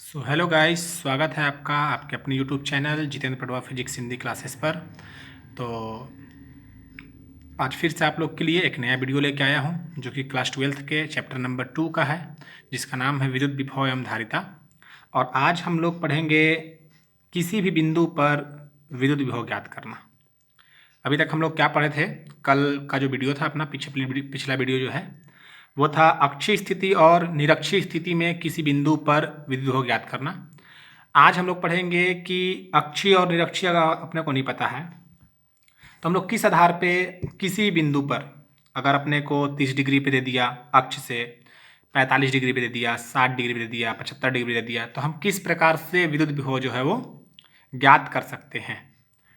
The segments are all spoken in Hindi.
हेलो गाइस, स्वागत है आपका आपके अपने YouTube channel Jitendra Patwa physics Hindi classes पर। तो आज फिर से आप लोग के लिए एक नया वीडियो लेके आया हूं जो कि क्लास 12th के चैप्टर नंबर 2 का है, जिसका नाम है विद्युत विभव एवं धारिता। और आज हम लोग पढ़ेंगे किसी भी बिंदु पर विद्युत विभव ज्ञात करना। अभी तक हम लोग क्या पढ़े थे? कल का जो वीडियो था अपना पिछला वीडियो जो है वो था अक्षीय स्थिति और निरक्षीय स्थिति में किसी बिंदु पर विद्युत विभव ज्ञात करना। आज हम लोग पढ़ेंगे कि अक्षीय और निरक्षीय का अपने को नहीं पता है, तो हम लोग किस आधार पे किसी बिंदु पर अगर अपने को 30 डिग्री पे दे दिया अक्ष से, 45 डिग्री पे दे दिया, 60 डिग्री पे दे दिया, 75 डिग्री पे दे दिया, तो हम किस प्रकार से विद्युत विभव जो है वो ज्ञात कर सकते हैं।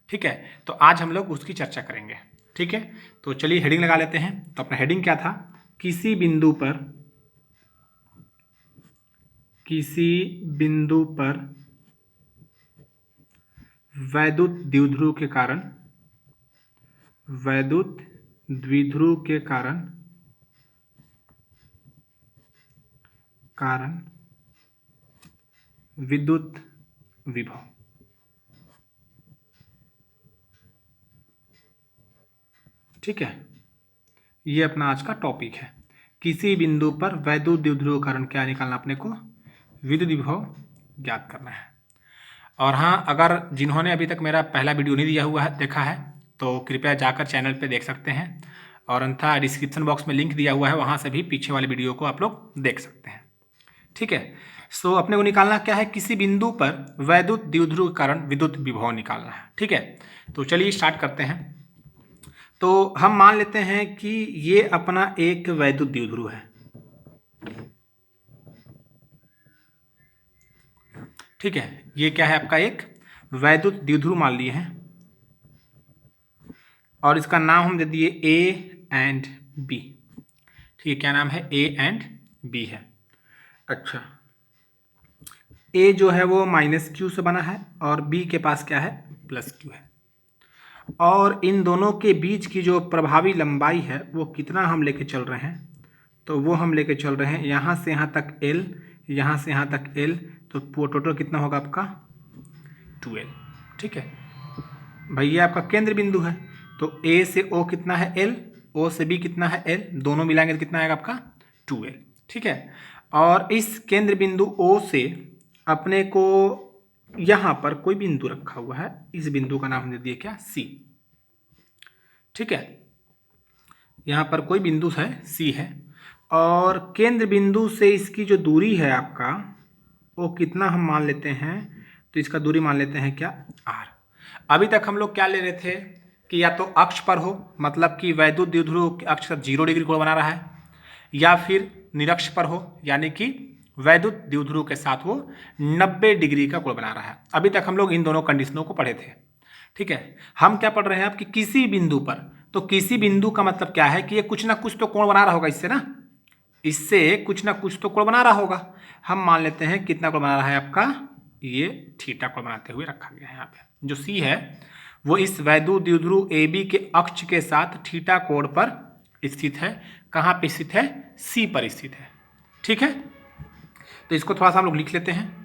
ठीक है, तो आज हम लोग उसकी चर्चा करेंगे। ठीक है, तो चलिए हेडिंग लगा लेते हैं। तो अपना हेडिंग क्या था? किसी बिंदु पर वैद्युत द्विध्रुव के कारण विद्युत विभव। ठीक है, ये अपना आज का टॉपिक है। किसी बिंदु पर वैद्युत द्विध्रुव कारण क्या निकालना? अपने को विद्युत विभव ज्ञात करना है। और हाँ, अगर जिन्होंने अभी तक मेरा पहला वीडियो नहीं दिया हुआ है देखा है तो कृपया जाकर चैनल पे देख सकते हैं, और अन्यथा डिस्क्रिप्शन बॉक्स में लिंक दिया हुआ है, वहाँ से भी पीछे वाले वीडियो को आप लोग देख सकते हैं। ठीक है, सो अपने को निकालना क्या है? किसी बिंदु पर वैद्युत द्विध्रुव के कारण विद्युत विभव निकालना है। ठीक है, तो चलिए स्टार्ट करते हैं। तो हम मान लेते हैं कि ये अपना एक वैद्युत द्विध्रुव है। ठीक है, ये क्या है? आपका एक वैद्युत द्विध्रुव मान लिए हैं, और इसका नाम हम दे दिए ए एंड बी। ठीक है, क्या नाम है? ए एंड बी है। अच्छा, ए जो है वो -q से बना है और बी के पास क्या है? +q है। और इन दोनों के बीच की जो प्रभावी लंबाई है वो कितना हम लेके चल रहे हैं? तो वो हम लेके चल रहे हैं यहाँ से यहाँ तक l, यहाँ से यहाँ तक l, तो टोटल कितना होगा आपका? 2l। ठीक है भाई, ये आपका केंद्र बिंदु है, तो A से O कितना है? L, O से B कितना है? L, दोनों मिलाएंगे तो कितना आएगा आपका? 2l। ठीक है, और इस केंद्र बिंदु O से अपने को यहाँ पर कोई बिंदु रखा हुआ है, इस बिंदु का नाम हमने दिया क्या? C। ठीक है, यहाँ पर कोई बिंदु है C है, और केंद्र बिंदु से इसकी जो दूरी है आपका वो कितना हम मान लेते हैं? तो इसका दूरी मान लेते हैं क्या? R। अभी तक हम लोग क्या ले रहे थे कि या तो अक्ष पर हो, मतलब कि वैद्युत द्विध्रुव अक्ष का 0 डिग्री कोण बना रहा है, या फिर निरक्ष पर हो, यानी कि वैद्युत द्विध्रुव के साथ वो 90 डिग्री का कोण बना रहा है। अभी तक हम लोग इन दोनों कंडीशनों को पढ़े थे। ठीक है, हम क्या पढ़ रहे हैं अब कि किसी बिंदु पर, तो किसी बिंदु का मतलब क्या है कि ये कुछ ना कुछ तो कोण बना रहा होगा इससे ना, इससे कुछ ना कुछ तो कोण बना रहा होगा। हम मान लेते हैं कितना कोण बना रहा है आपका? ये थीटा कोण बनाते हुए रखा गया है। यहाँ पे जो सी है वो इस वैद्युत द्विध्रुव ए बी के अक्ष के साथ थीटा कोण पर स्थित है। कहाँ पे स्थित है? सी पर स्थित है। ठीक है, तो इसको थोड़ा सा हम लोग लिख लेते हैं।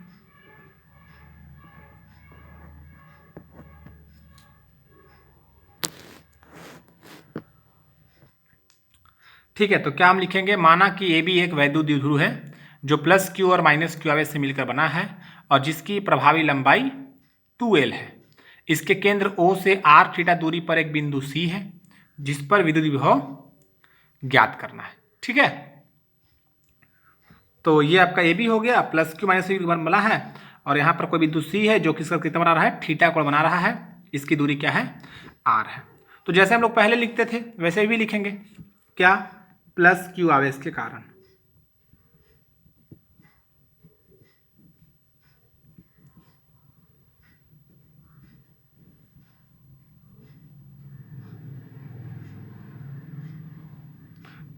ठीक है, तो क्या हम लिखेंगे? माना कि ए बी एक वैद्युत द्विध्रुव है जो +q और -q आवेश से मिलकर बना है और जिसकी प्रभावी लंबाई 2l है। इसके केंद्र O से r थीटा दूरी पर एक बिंदु C है जिस पर विद्युत विभव ज्ञात करना है। ठीक है, तो ये आपका ए बी हो गया, +q -q बना है, और यहाँ पर कोई बिंदु C है जो किसका कितना बना रहा है? थीटा कोण बना रहा है। इसकी दूरी क्या है? r है। तो जैसे हम लोग पहले लिखते थे वैसे भी लिखेंगे। क्या? +q आवेश के कारण।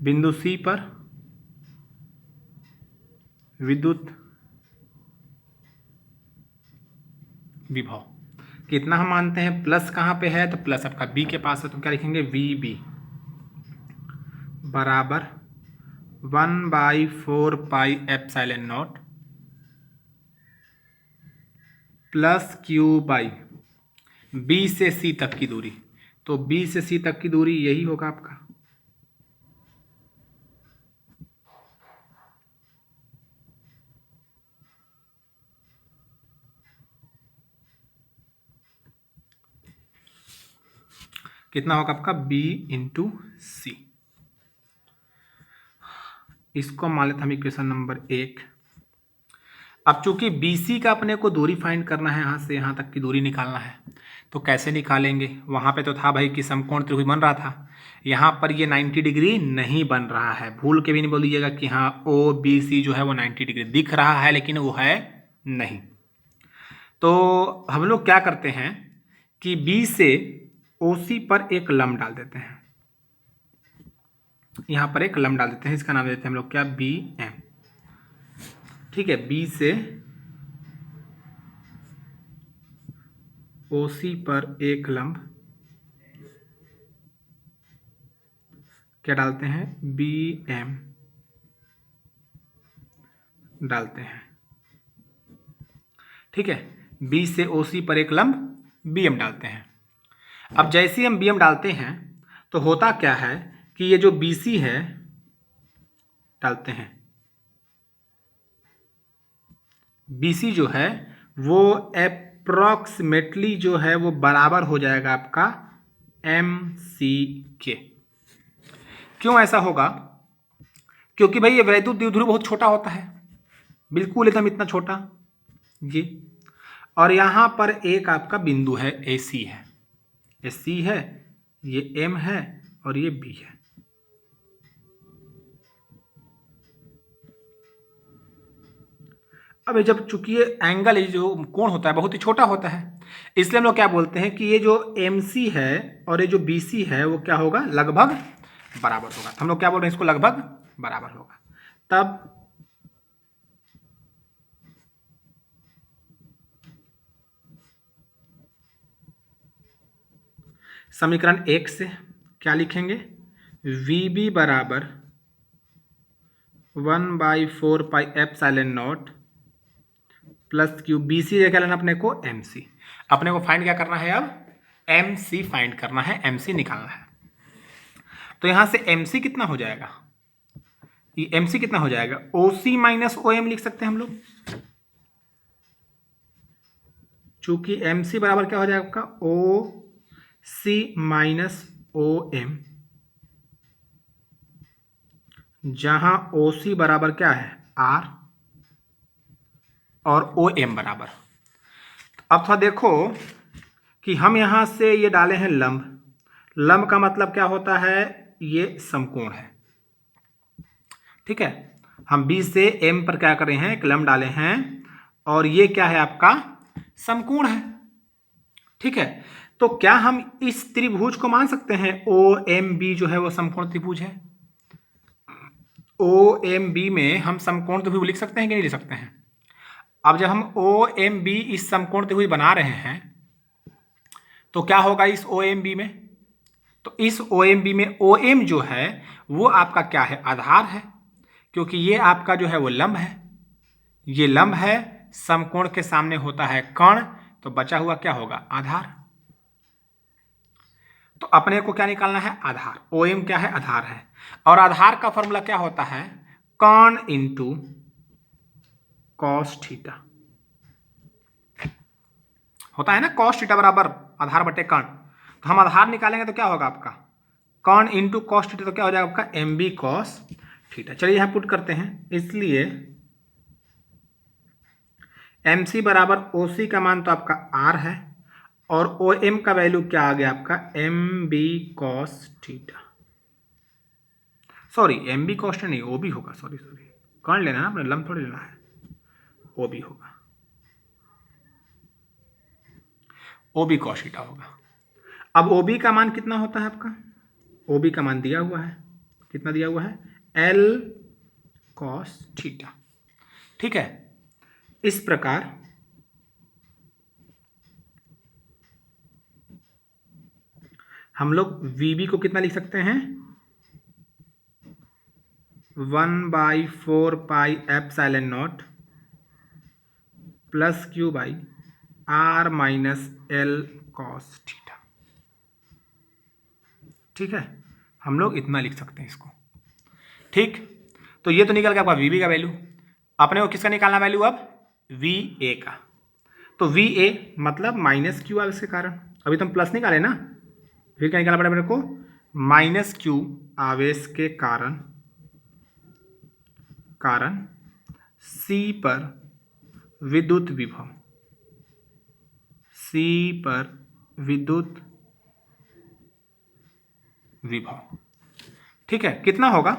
बिंदु C पर विद्युत विभव कितना हम मानते हैं? प्लस कहाँ पे है? तो प्लस आपका बी के पास है, तो क्या लिखेंगे? वी बी बराबर 1/4 pi epsilon naught plus Q by B से सी तक की दूरी। तो बी से सी तक की दूरी यही होगा आपका। कितना होगा आपका बी इंटू सी। इसको मान लेते हम इक्वेशन नंबर 1। अब चूंकि BC का अपने को दूरी फाइंड करना है, यहाँ से यहाँ तक की दूरी निकालना है, तो कैसे निकालेंगे? वहाँ पे तो था भाई कि समकोण त्रिभुज बन रहा था, यहाँ पर ये 90 डिग्री नहीं बन रहा है। भूल के भी नहीं बोल दीजिएगा कि हाँ OBC जो है वो 90 डिग्री दिख रहा है लेकिन वो है नहीं। तो हम लोग क्या करते हैं कि B से OC पर एक लंब डाल देते हैं, यहाँ पर एक लंब डाल देते हैं, इसका नाम देते हैं हम लोग क्या, BM। ठीक है, B से OC पर एक लंब क्या डालते हैं, BM डालते हैं। ठीक है, B से OC पर एक लंब BM डालते हैं। अब जैसे ही हम BM डालते हैं तो होता क्या है कि ये जो BC है डालते हैं, BC जो है वो अप्रॉक्सीमेटली जो है वो बराबर हो जाएगा आपका MC के। क्यों ऐसा होगा? क्योंकि भाई ये वैद्युत द्विध्रुव बहुत छोटा होता है, बिल्कुल एकदम इतना छोटा जी। और यहाँ पर एक आपका बिंदु है AC है, ये C है, ये M है और ये B है। अब जब चूंकि ये एंगल जो कोण होता है बहुत ही छोटा होता है, इसलिए हम लोग क्या बोलते हैं कि ये जो MC है और ये जो BC है वो क्या होगा, लगभग बराबर होगा। हम लोग क्या बोल रहे हैं, इसको लगभग बराबर होगा। तब समीकरण 1 से क्या लिखेंगे, VB बराबर 1/4 pi epsilon naught plus Q. BC क्या लेना अपने को, MC। अपने को फाइंड क्या करना है, अब MC फाइंड करना है, MC निकालना है। तो यहां से MC कितना हो जाएगा, ये MC कितना हो जाएगा, OC माइनस OM लिख सकते हैं हम लोग। चूंकि MC बराबर क्या हो जाएगा आपका, OC माइनस OM, जहां OC बराबर क्या है, R और OM बराबर। अब थोड़ा देखो कि हम यहां से ये डाले हैं लंब। लंब का मतलब क्या होता है, ये समकोण है। ठीक है, हम B से M पर क्या कर रहे हैं, एक लंब डाले हैं और ये क्या है आपका, समकोण है। ठीक है, तो क्या हम इस त्रिभुज को मान सकते हैं OMB जो है वो समकोण त्रिभुज है? OMB में हम समकोण त्रिभुज लिख सकते हैं कि नहीं लिख सकते हैं? अब जब हम OMB इस समकोण त्रिभुज बना रहे हैं तो क्या होगा इस OMB में, तो इस OMB में OM जो है वो आपका क्या है, आधार है, क्योंकि ये आपका जो है वो लंब है, ये लंब है, समकोण के सामने होता है कर्ण, तो बचा हुआ क्या होगा, आधार। तो अपने को क्या निकालना है, आधार। OM क्या है, आधार है, और आधार का फॉर्मूला क्या होता है, कर्ण इंटू कॉस थीटा होता है ना, कॉस थीटा बराबर आधार बटे कर्ण। तो हम आधार निकालेंगे तो क्या होगा आपका, कर्ण इंटू कॉस थीटा, तो क्या हो जाएगा आपका MB कॉस थीटा। चलिए यहां पुट करते हैं, इसलिए MC बराबर OC का मान तो आपका R है और OM का वैल्यू क्या आ गया आपका, MB cos theta. Sorry MB cos theta नहीं, OB होगा, सॉरी कर्ण लेना है ना, लंब थोड़ी लेना है, OB होगा, OB कॉस थीटा होगा। अब OB का मान कितना होता है आपका, OB का मान दिया हुआ है, कितना दिया हुआ है, L कॉस थीटा। ठीक है, इस प्रकार हम लोग VB को कितना लिख सकते हैं, 1/4 pi epsilon naught plus Q by R minus L cos theta. ठीक है, हम लोग इतना लिख सकते हैं इसको। ठीक, तो ये तो निकल गया आपका वी बी का वैल्यू। अपने को किसका निकालना वैल्यू अब? वी ए का। तो वी ए मतलब माइनस क्यू आवेश के कारण, अभी तो हम प्लस निकाले ना, फिर क्या निकालना पड़ेगा मेरे को? माइनस क्यू आवेश के कारण सी पर विद्युत विभव, सी पर विद्युत विभव। ठीक है, कितना होगा?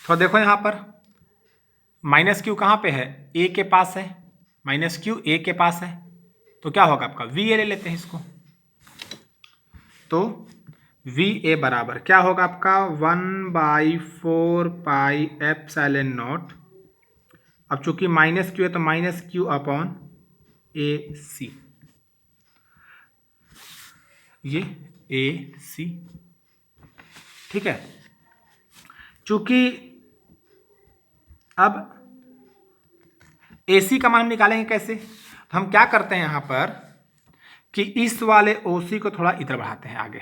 तो देखो यहां पर माइनस क्यू कहां पे है? ए के पास है, माइनस क्यू ए के पास है, तो क्या होगा आपका? वी ए ले लेते हैं इसको। तो वी ए बराबर क्या होगा आपका? 1/4πε0। अब चूंकि माइनस क्यू है तो माइनस क्यू अपॉन ए सी, ये ए सी। ठीक है, चूंकि अब ए सी का मान हम निकालेंगे कैसे? तो हम क्या करते हैं यहां पर कि इस वाले ओ सी को थोड़ा इधर बढ़ाते हैं आगे,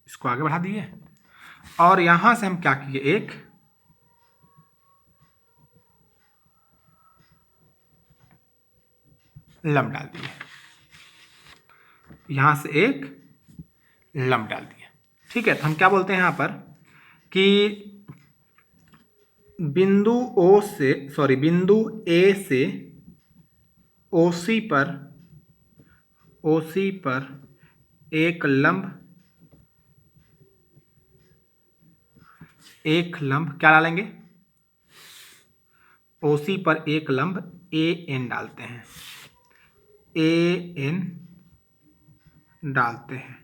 इसको आगे बढ़ा दिए, और यहां से हम क्या किए? एक लंब डाल दिए, यहां से एक लंब डाल दिए। ठीक है, तो हम क्या बोलते हैं यहां पर कि बिंदु बिंदु ए से ओसी पर एक लंब क्या डालेंगे? ओसी पर एक लंब ए एन डालते हैं, ए एन डालते हैं।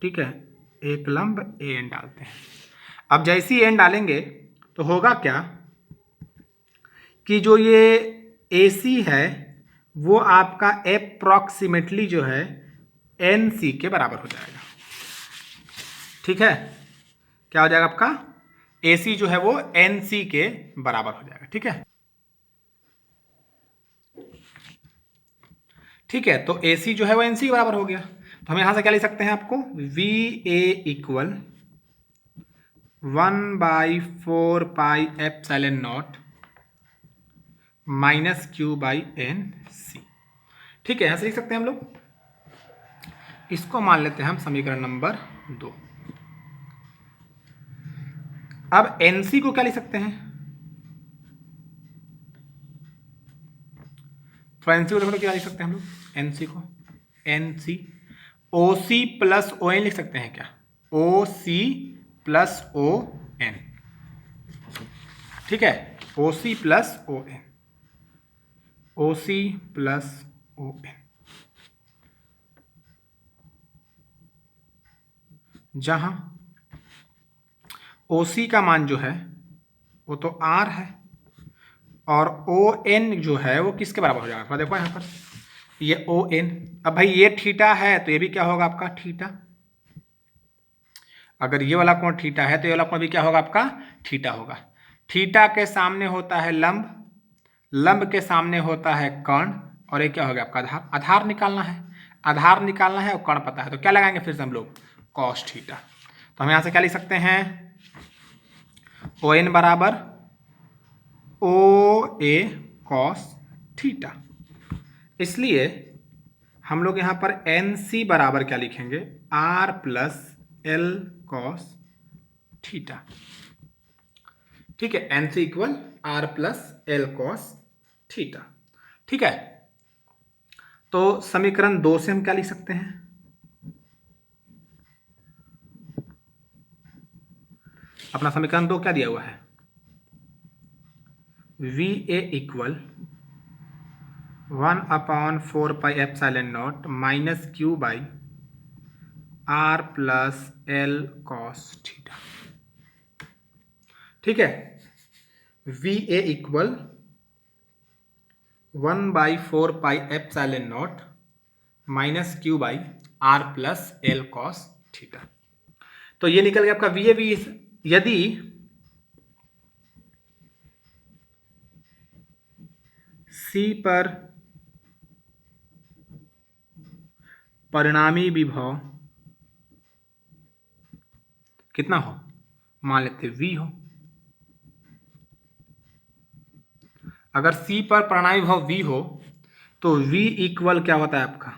ठीक है, एक लंब ए एन डालते हैं। अब जैसे ही एन डालेंगे तो होगा क्या कि जो ये ए सी है वो आपका अप्रॉक्सीमेटली जो है एन सी के बराबर हो जाएगा। ठीक है, क्या हो जाएगा आपका? ए सी जो है वो एन सी के बराबर हो जाएगा। ठीक है, ठीक है, तो ए सी जो है वो एन सी के बराबर हो गया। तो हम यहां से क्या लिख सकते हैं आपको? V A equal 1/4πε0 minus Q by N C. ठीक है, यहां से लिख सकते हैं हम लोग। इसको मान लेते हैं हम समीकरण नंबर 2। अब एन सी को क्या लिख सकते हैं? तो एन सी को देखो क्या लिख सकते हैं हम लोग? एन सी को एन सी ओ सी प्लस ओ एन लिख सकते हैं क्या? ओ सी प्लस ओ एन। ठीक है, ओ सी प्लस ओ एन, ओ सी प्लस ओ एन, जहां ओ सी का मान जो है वो तो आर है और ओ एन जो है वो किसके बराबर हो जाएगा? देखो यहां पर ये ओ एन, अब भाई ये थीटा है तो ये भी क्या होगा आपका? थीटा। अगर ये वाला कोण थीटा है तो ये वाला कोण भी क्या होगा आपका? थीटा होगा। थीटा के सामने होता है लंब, लंब के सामने होता है कर्ण, और ये क्या हो गया आपका? आधार। आधार निकालना है, आधार निकालना है और कर्ण पता है, तो क्या लगाएंगे फिर से हम लोग? Cos theta. तो हम यहां से क्या लिख सकते हैं? ओ एन बराबर ओ ए कॉस थीटा। इसलिए हम लोग यहां पर एन सी बराबर क्या लिखेंगे? R plus L cos theta. ठीक है, and C equal R plus L cos theta. ठीक है, तो समीकरण 2 से हम क्या लिख सकते हैं? अपना समीकरण 2 क्या दिया हुआ है? V A equal 1/4πε0 minus Q by R plus L cos theta. ठीक है, V A equal 1/4πε0 minus Q by R plus L cos theta. तो ये निकल गया आपका वी ए वी। यदि सी पर परिणामी विभव कितना हो, मान लेते वी हो। अगर सी पर परिणामी विभव वी हो तो वी इक्वल क्या होता है आपका,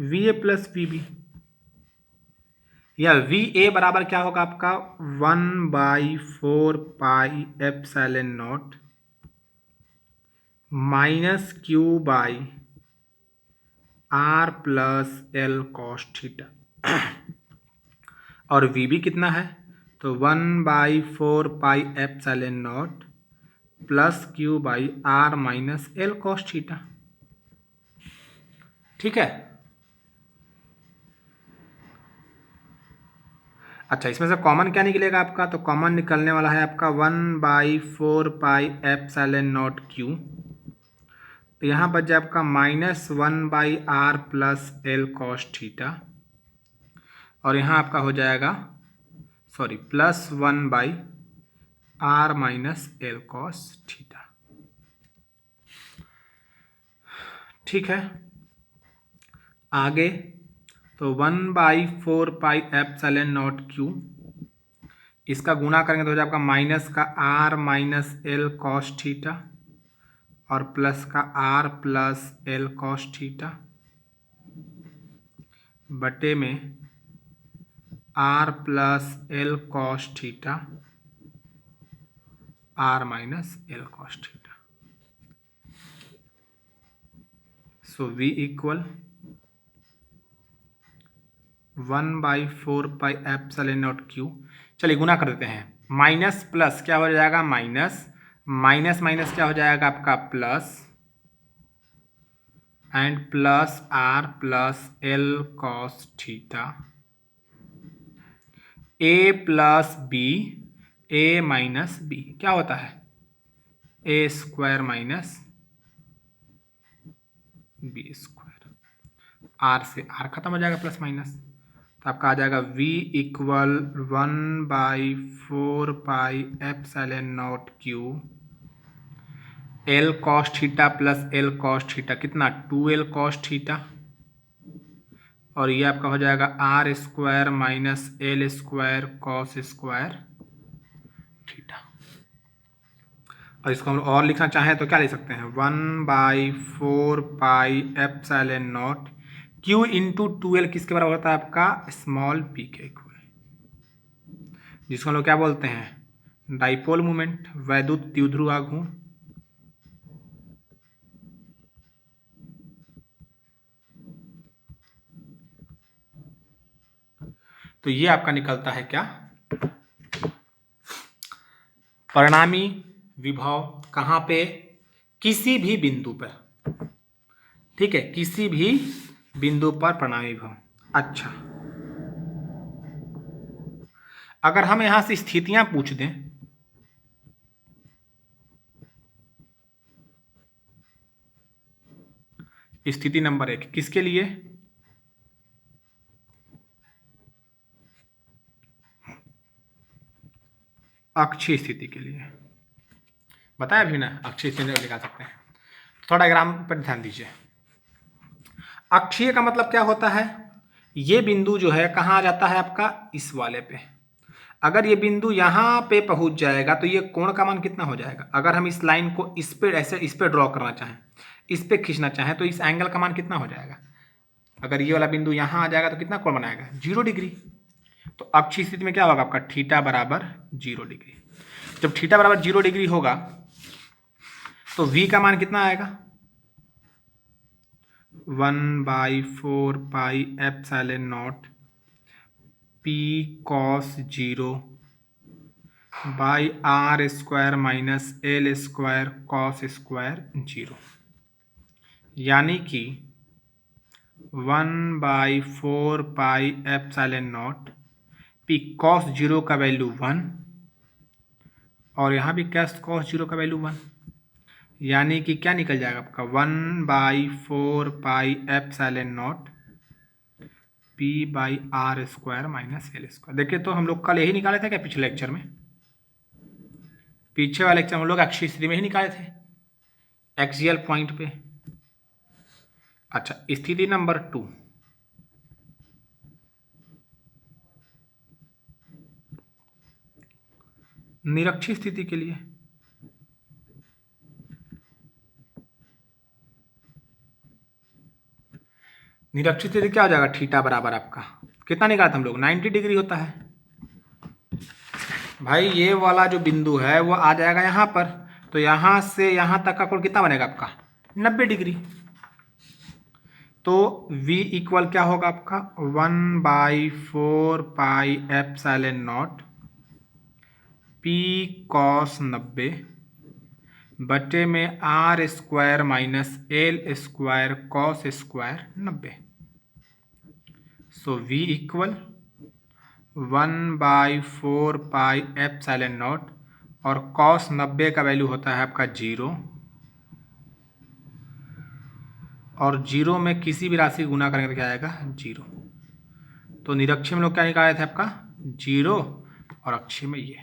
V A plus V B, या वी ए बराबर क्या होगा आपका 1/4 pi epsilon naught minus Q by R plus L cos theta. और वी बी कितना है, तो 1/4 pi epsilon naught plus Q by R minus L cos theta. ठीक है। अच्छा, इसमें से कॉमन क्या निकलेगा आपका, तो कॉमन निकलने वाला है आपका 1/4 पाई एप्सिलॉन नॉट क्यू। तो यहाँ बच जाए आपका -1/r plus L cos theta, और यहाँ आपका हो जाएगा +1/r minus L cos theta. ठीक है, आगे तो 1/4 पाई एप्सिलॉन नॉट क्यू, इसका गुणा करेंगे तो हो जाएगा माइनस का r minus L cos theta और प्लस का r plus L cos theta बटे में r plus L cos theta r minus L cos theta. सो v equal 1/4 pi epsilon naught Q. चलिए गुना कर देते हैं, माइनस प्लस क्या हो जाएगा, माइनस माइनस माइनस क्या हो जाएगा आपका plus, and plus R plus L cos theta A plus B, A minus B क्या होता है, A square minus B square. R से आर खत्म हो जाएगा, प्लस माइनस, तो आपका आ जाएगा v equal 1/4 pi epsilon naught Q L cos theta plus L cos theta कितना 2l कॉस थीटा, और ये आपका हो जाएगा R square minus L square cos square theta. और इसको हम और लिखना चाहें तो क्या लिख सकते हैं, 1/4 pi epsilon naught Q into 2l किसके बराबर होता है आपका, स्मॉल पी के इक्वल, जिसको हम लोग क्या बोलते हैं, डाइपोल मोमेंट, वैद्युत द्विध्रुव आघूर्ण। तो ये आपका निकलता है क्या, परिणामी विभव कहाँ पे, किसी भी बिंदु पर। ठीक है, किसी भी बिंदु पर परिणामी विभव। अच्छा, अगर हम यहां से स्थितियां पूछ दें, स्थिति नंबर 1 किसके लिए, अक्षीय स्थिति के लिए, बताया भी ना, अक्षीय स्थिति निकाल सकते हैं। थोड़ा डायग्राम पर ध्यान दीजिए। अक्षीय का मतलब क्या होता है, ये बिंदु जो है कहाँ आ जाता है आपका, इस वाले पे। अगर ये बिंदु यहाँ पे पहुंच जाएगा तो ये कोण का मान कितना हो जाएगा, अगर हम इस लाइन को इस पे ऐसे इस पे ड्रॉ करना चाहें, इस पे खींचना चाहें, तो इस एंगल का मान कितना हो जाएगा, अगर ये वाला बिंदु यहाँ आ जाएगा तो कितना कोण बनाएगा, 0 डिग्री। तो अक्षीय स्थिति में क्या होगा आपका, थीटा बराबर 0 डिग्री। जब थीटा बराबर 0 डिग्री होगा तो v का मान कितना आएगा, 1/4 pi epsilon naught p cos 0 by R square minus L square cos square 0, यानी कि 1/4 pi epsilon naught p cos 0 का वैल्यू 1, और यहाँ भी क्या cos 0 का वैल्यू 1, यानी कि क्या निकल जाएगा आपका 1/4πε0 P/r² माइनस L²। देखिए तो हम लोग कल यही निकाले थे क्या पिछले लेक्चर में? पीछे वाले लेक्चर हम लोग अक्षीय स्थिति में ही निकाले थे एक्सियल पॉइंट पे। अच्छा, स्थिति नंबर 2, निरक्षीय स्थिति के लिए निरक्षीय स्थिति क्या हो जाएगा? थीटा बराबर आपका कितना निकाला था हम लोग? 90 डिग्री होता है भाई। ये वाला जो बिंदु है वो आ जाएगा यहाँ पर, तो यहाँ से यहाँ तक का कोण कितना बनेगा आपका? 90 डिग्री। तो v इक्वल क्या होगा आपका? 1/4πε0 P cos 90 बटे में r² माइनस L² cos² 90। सो v इक्वल 1/4πε0 और cos 90 का वैल्यू होता है आपका 0, और 0 में किसी भी राशि गुना करेंगे तो क्या आएगा? 0। तो निरक्षीय में लोग क्या निकाले थे आपका? 0, और अक्षीय में ये।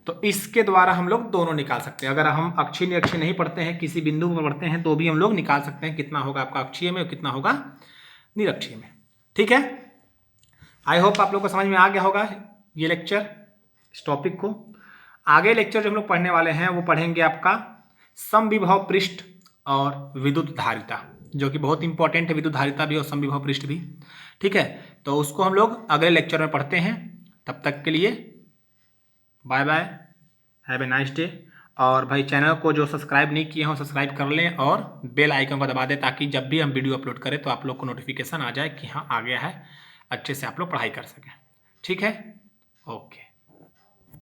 तो इसके द्वारा हम लोग दोनों निकाल सकते हैं। अगर हम अक्षीय निरक्षीय नहीं पढ़ते हैं, किसी बिंदु पर पढ़ते हैं, तो भी हम लोग निकाल सकते हैं कितना होगा आपका अक्षीय में और कितना होगा निरक्षीय में। ठीक है, आई होप आप लोग को समझ में आ गया होगा ये लेक्चर, इस टॉपिक को। आगे लेक्चर जो हम लोग पढ़ने वाले हैं वो पढ़ेंगे आपका समविभव पृष्ठ और विद्युत धारिता, जो कि बहुत इंपॉर्टेंट है, विद्युत धारिता भी और समविभव पृष्ठ भी। ठीक है, तो उसको हम लोग अगले लेक्चर में पढ़ते हैं। तब तक के लिए bye bye, have a nice day. और भाई चैनल को जो सब्सक्राइब नहीं किए हों सब्सक्राइब कर लें और बेल आइकन को दबा दें, ताकि जब भी हम वीडियो अपलोड करें तो आप लोग को नोटिफिकेशन आ जाए कि हाँ आ गया है, अच्छे से आप लोग पढ़ाई कर सकें। ठीक है, ओके।